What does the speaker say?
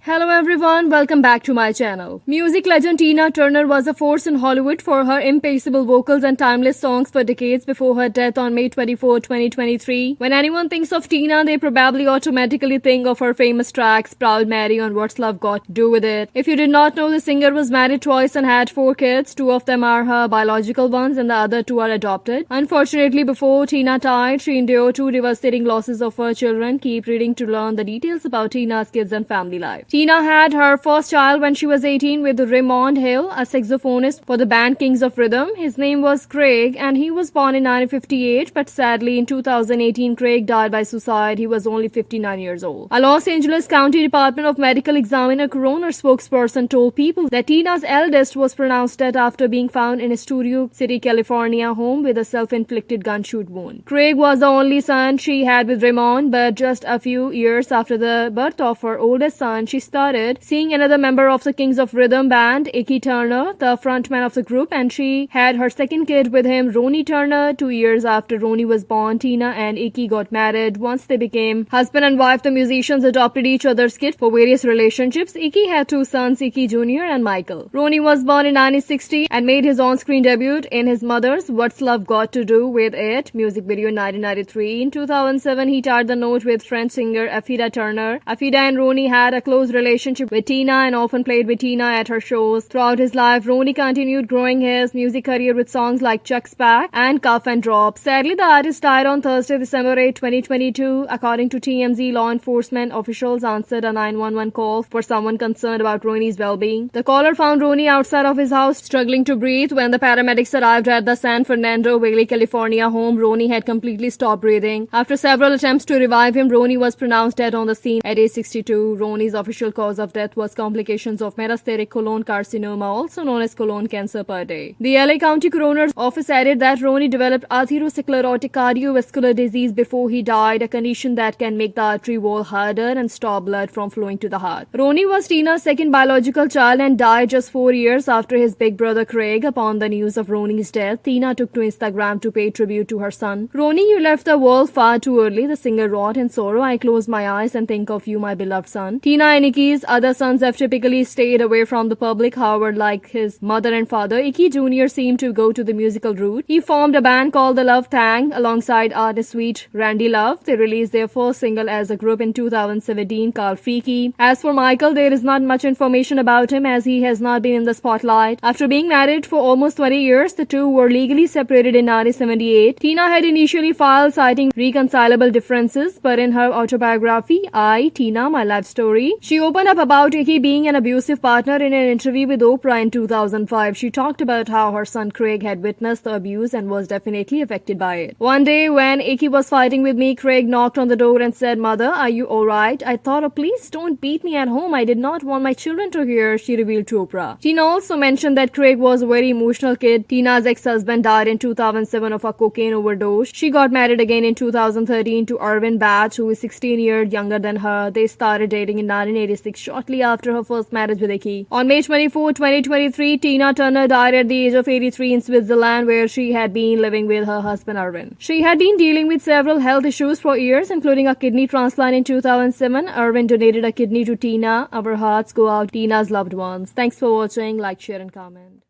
Hello everyone, welcome back to my channel. Music legend Tina Turner was a force in Hollywood for her impeccable vocals and timeless songs for decades before her death on May 24, 2023. When anyone thinks of Tina, they probably automatically think of her famous tracks Proud Mary and What's Love Got to Do With It. If you did not know, the singer was married twice and had 4 kids. 2 of them are her biological ones and the other 2 are adopted. Unfortunately, before Tina died, she endured 2 devastating losses of her children. Keep reading to learn the details about Tina's kids and family life. Tina had her first child when she was 18 with Raymond Hill, a saxophonist for the band Kings of Rhythm. His name was Craig and he was born in 1958, but sadly in 2018 Craig died by suicide. He was only 59 years old. A Los Angeles County Department of Medical Examiner coroner spokesperson told People that Tina's eldest was pronounced dead after being found in a Studio City, California home with a self-inflicted gunshot wound. Craig was the only son she had with Raymond, but just a few years after the birth of her oldest son, she started seeing another member of the Kings of Rhythm band, Ike Turner, the frontman of the group, and she had her second kid with him, Ronnie Turner. 2 years after Ronnie was born, Tina and Ike got married. Once they became husband and wife, the musicians adopted each other's kids for various relationships. Ike had 2 sons, Ike Jr. and Michael. Ronnie was born in 1960 and made his on-screen debut in his mother's What's Love Got to Do With It music video in 1993. In 2007, he tied the knot with French singer Afida Turner. Afida and Ronnie had a close relationship with Tina and often played with Tina at her shows. Throughout his life, Ronnie continued growing his music career with songs like Chuck's Back and Cuff and Drop. Sadly, the artist died on Thursday, December 8, 2022. According to TMZ, law enforcement officials answered a 911 call for someone concerned about Ronnie's well-being. The caller found Ronnie outside of his house struggling to breathe. When the paramedics arrived at the San Fernando Valley, California home, Ronnie had completely stopped breathing. After several attempts to revive him, Ronnie was pronounced dead on the scene at age 62. Ronnie's official cause of death was complications of metastatic colon carcinoma, also known as colon cancer per day. The LA County Coroner's Office added that Ronnie developed atherosclerotic cardiovascular disease before he died, a condition that can make the artery wall harder and stop blood from flowing to the heart. Ronnie was Tina's second biological child and died just 4 years after his big brother Craig. Upon the news of Ronnie's death, Tina took to Instagram to pay tribute to her son. "Ronnie, you left the world far too early," the singer wrote. "In sorrow, I close my eyes and think of you, my beloved son." Tina and Ike's other sons have typically stayed away from the public. However, like his mother and father, Ike Jr. seemed to go to the musical route. He formed a band called the Love Tang alongside artist sweet Randy Love. They released their first single as a group in 2017 called Freaky. As for Michael, there is not much information about him as he has not been in the spotlight. After being married for almost 20 years, the two were legally separated in 1978. Tina had initially filed citing reconcilable differences, but in her autobiography, Tina, My Life Story, she opened up about Ike being an abusive partner in an interview with Oprah in 2005. She talked about how her son Craig had witnessed the abuse and was definitely affected by it. "One day when Ike was fighting with me, Craig knocked on the door and said, 'Mother, are you alright?' I thought, oh, please don't beat me at home. I did not want my children to hear," she revealed to Oprah. Tina also mentioned that Craig was a very emotional kid. Tina's ex-husband died in 2007 of a cocaine overdose. She got married again in 2013 to Arvin Batch, who is 16 years younger than her. They started dating in 1986, shortly after her first marriage with Ike. On May 24, 2023, Tina Turner died at the age of 83 in Switzerland, where she had been living with her husband Arvin. She had been dealing with several health issues for years, including a kidney transplant in 2007. Arvin donated a kidney to Tina. Our hearts go out to Tina's loved ones. Thanks for watching. Like, share and comment.